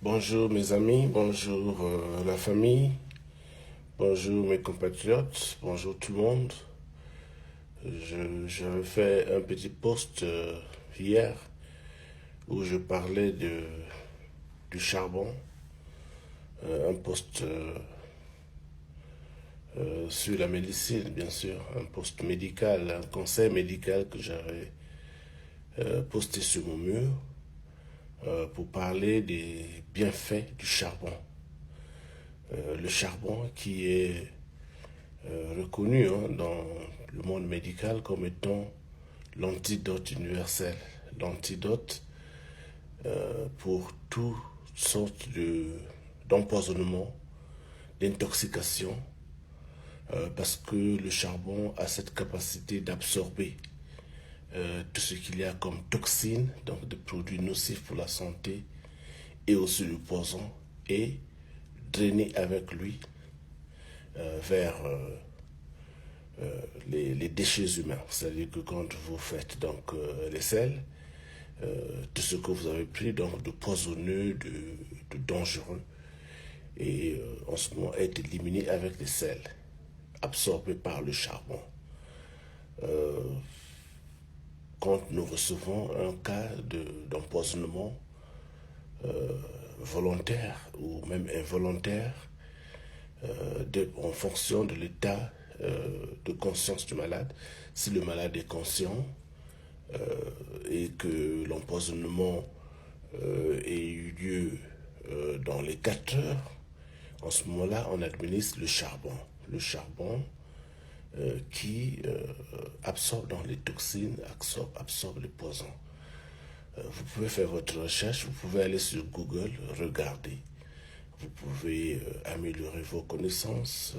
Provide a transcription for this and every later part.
Bonjour mes amis, bonjour la famille, bonjour mes compatriotes, bonjour tout le monde. J'avais fait un petit post hier où je parlais du charbon, un post sur la médecine bien sûr, un post médical, un conseil médical que j'avais posté sur mon mur pour parler des bienfaits du charbon. Le charbon qui est reconnu dans le monde médical comme étant l'antidote universel, l'antidote pour toutes sortes d'empoisonnement, d'intoxication, parce que le charbon a cette capacité d'absorber tout ce qu'il y a comme toxines, donc des produits nocifs pour la santé, et aussi le poison, et drainer avec lui vers les déchets humains. C'est-à-dire que quand vous faites donc les sels, tout ce que vous avez pris donc de poisonneux, de dangereux, et en ce moment est éliminé avec les sels, absorbés par le charbon. Quand nous recevons un cas d'empoisonnement volontaire ou même involontaire, en fonction de l'état de conscience du malade. Si le malade est conscient et que l'empoisonnement ait eu lieu dans les 4 heures, en ce moment-là, on administre le charbon. Le charbon qui absorbe dans les toxines, absorbe les poisons. Vous pouvez faire votre recherche, vous pouvez aller sur Google, regarder. Vous pouvez améliorer vos connaissances,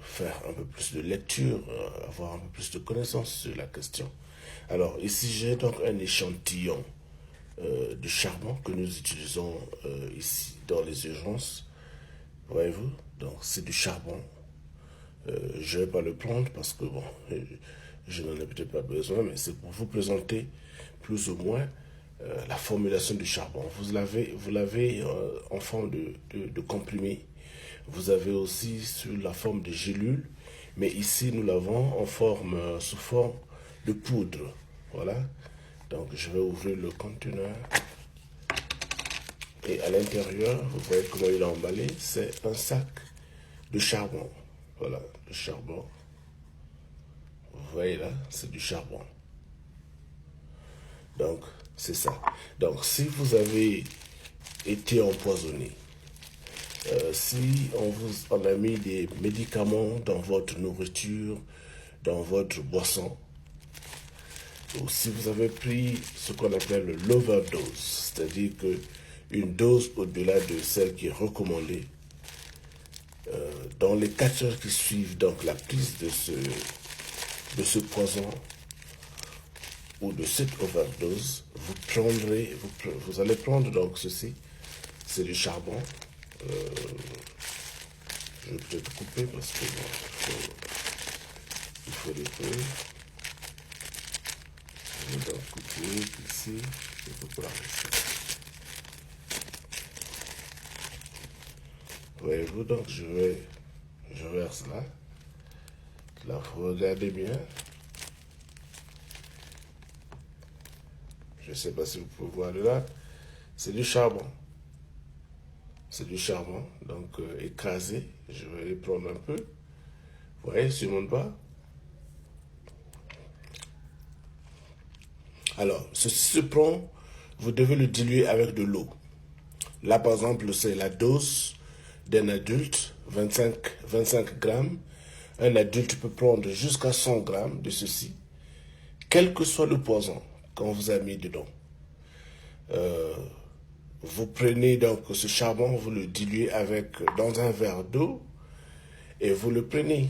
faire un peu plus de lecture, avoir un peu plus de connaissances sur la question. Alors ici j'ai donc un échantillon de charbon que nous utilisons ici dans les urgences. Voyez-vous, donc c'est du charbon. Je ne vais pas le prendre parce que bon, je n'en ai peut-être pas besoin, mais c'est pour vous présenter plus ou moins la formulation du charbon. Vous l'avez en forme de comprimé. Vous avez aussi sous la forme de gélule, mais ici nous l'avons en forme, sous forme de poudre. Voilà. Donc je vais ouvrir le conteneur. Et à l'intérieur, vous voyez comment il est emballé, c'est un sac de charbon. Voilà, le charbon. Vous voyez là, c'est du charbon. Donc, c'est ça. Donc, si vous avez été empoisonné, si on a mis des médicaments dans votre nourriture, dans votre boisson, ou si vous avez pris ce qu'on appelle l'overdose, c'est-à-dire que une dose au-delà de celle qui est recommandée, dans les 4 heures qui suivent donc la prise de ce poison ou de cette overdose, vous allez prendre donc ceci, c'est du charbon. Je vais peut-être couper parce que bon, il faut les peu. Je vais donc couper ici, je peux pas ici. Voyez-vous, donc je verse là. Là, vous regardez bien. Je ne sais pas si vous pouvez voir de là. C'est du charbon. C'est du charbon, donc écrasé. Je vais les prendre un peu. Vous voyez, sur mon doigt. Alors, ceci se prend, vous devez le diluer avec de l'eau. Là, par exemple, c'est la dose d'un adulte, 25 grammes. Un adulte peut prendre jusqu'à 100 grammes de ceci, quel que soit le poison qu'on vous a mis dedans. Vous prenez donc ce charbon, vous le diluez dans un verre d'eau et vous le prenez.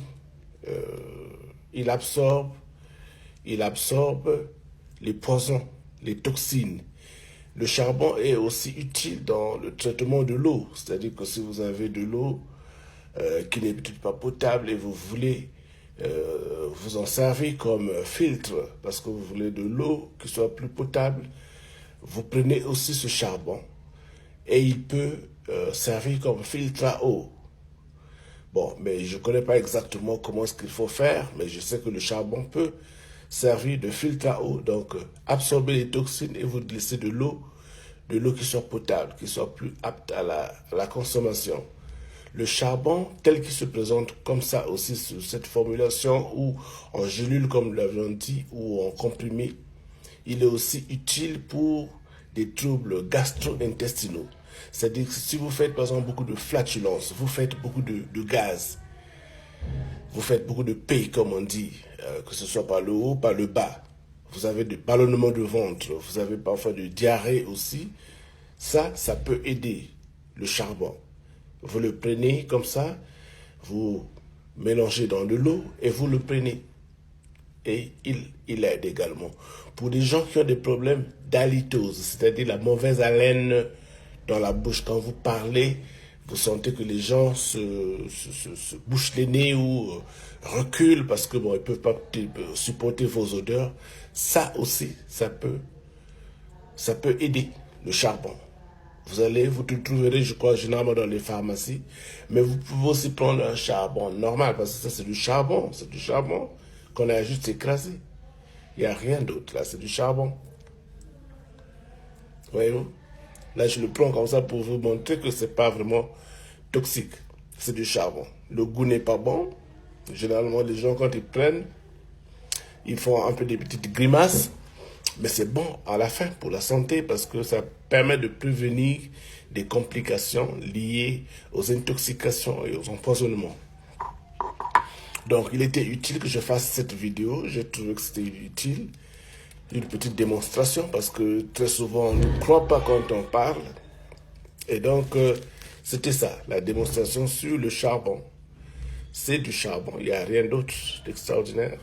Il absorbe les poisons, les toxines. Le charbon est aussi utile dans le traitement de l'eau. C'est-à-dire que si vous avez de l'eau qui n'est peut-être pas potable et vous voulez vous en servir comme filtre parce que vous voulez de l'eau qui soit plus potable, vous prenez aussi ce charbon et il peut servir comme filtre à eau. Bon, mais je ne connais pas exactement comment est-ce qu'il faut faire, mais je sais que le charbon peut servir de filtre à eau, donc absorber les toxines et vous laisser de l'eau qui soit potable, qui soit plus apte à la consommation. Le charbon, tel qu'il se présente comme ça aussi sous cette formulation, ou en gélule comme nous l'avions dit, ou en comprimé, il est aussi utile pour des troubles gastro-intestinaux. C'est-à-dire que si vous faites par exemple beaucoup de flatulence, vous faites beaucoup de gaz, vous faites beaucoup de paix comme on dit, que ce soit par le haut, par le bas, vous avez des ballonnements de ventre, vous avez parfois de diarrhée aussi, ça peut aider le charbon. Vous le prenez comme ça, vous mélangez dans de l'eau et vous le prenez. Et il aide également. Pour des gens qui ont des problèmes d'halitose, c'est-à-dire la mauvaise haleine dans la bouche, quand vous parlez, vous sentez que les gens se bouchent les nez ou reculent parce que bon, ils ne peuvent pas supporter vos odeurs. Ça aussi, ça peut aider le charbon. Vous le trouverez, je crois, généralement dans les pharmacies. Mais vous pouvez aussi prendre un charbon normal, parce que ça, c'est du charbon qu'on a juste écrasé. Il n'y a rien d'autre, là, c'est du charbon. Voyez-vous? Là, je le prends comme ça pour vous montrer que ce n'est pas vraiment toxique. C'est du charbon. Le goût n'est pas bon. Généralement, les gens, quand ils prennent, ils font un peu des petites grimaces. Mais c'est bon à la fin pour la santé parce que ça permet de prévenir des complications liées aux intoxications et aux empoisonnements. Donc, il était utile que je fasse cette vidéo. J'ai trouvé que c'était utile. Une petite démonstration parce que très souvent, on ne croit pas quand on parle. Et donc, c'était ça, la démonstration sur le charbon. C'est du charbon, il n'y a rien d'autre d'extraordinaire.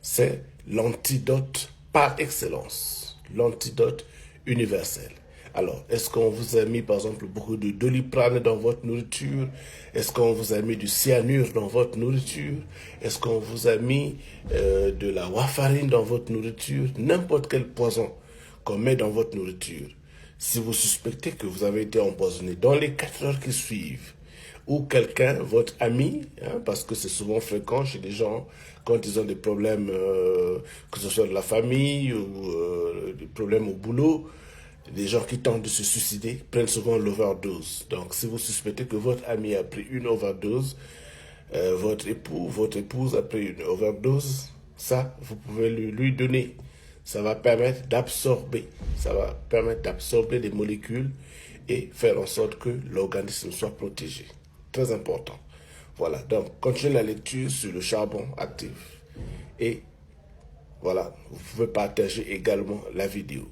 C'est l'antidote par excellence, l'antidote universel. Alors, est-ce qu'on vous a mis par exemple beaucoup de Doliprane dans votre nourriture? Est-ce qu'on vous a mis du cyanure dans votre nourriture? Est-ce qu'on vous a mis de la warfarine dans votre nourriture? N'importe quel poison qu'on met dans votre nourriture. Si vous suspectez que vous avez été empoisonné dans les 4 heures qui suivent, ou quelqu'un, votre ami, parce que c'est souvent fréquent chez les gens quand ils ont des problèmes, que ce soit de la famille ou des problèmes au boulot, les gens qui tentent de se suicider prennent souvent l'overdose. Donc si vous suspectez que votre ami a pris une overdose, votre épouse a pris une overdose, ça, vous pouvez lui donner. Ça va permettre d'absorber, des molécules et faire en sorte que l'organisme soit protégé. Très important. Voilà, donc continuez la lecture sur le charbon actif. Et voilà, vous pouvez partager également la vidéo.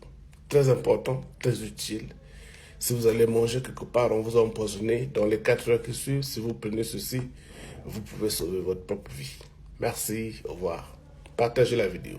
Très important, très utile. Si vous allez manger quelque part, on vous a empoisonné, dans les 4 heures qui suivent, si vous prenez ceci, vous pouvez sauver votre propre vie. Merci, au revoir. Partagez la vidéo.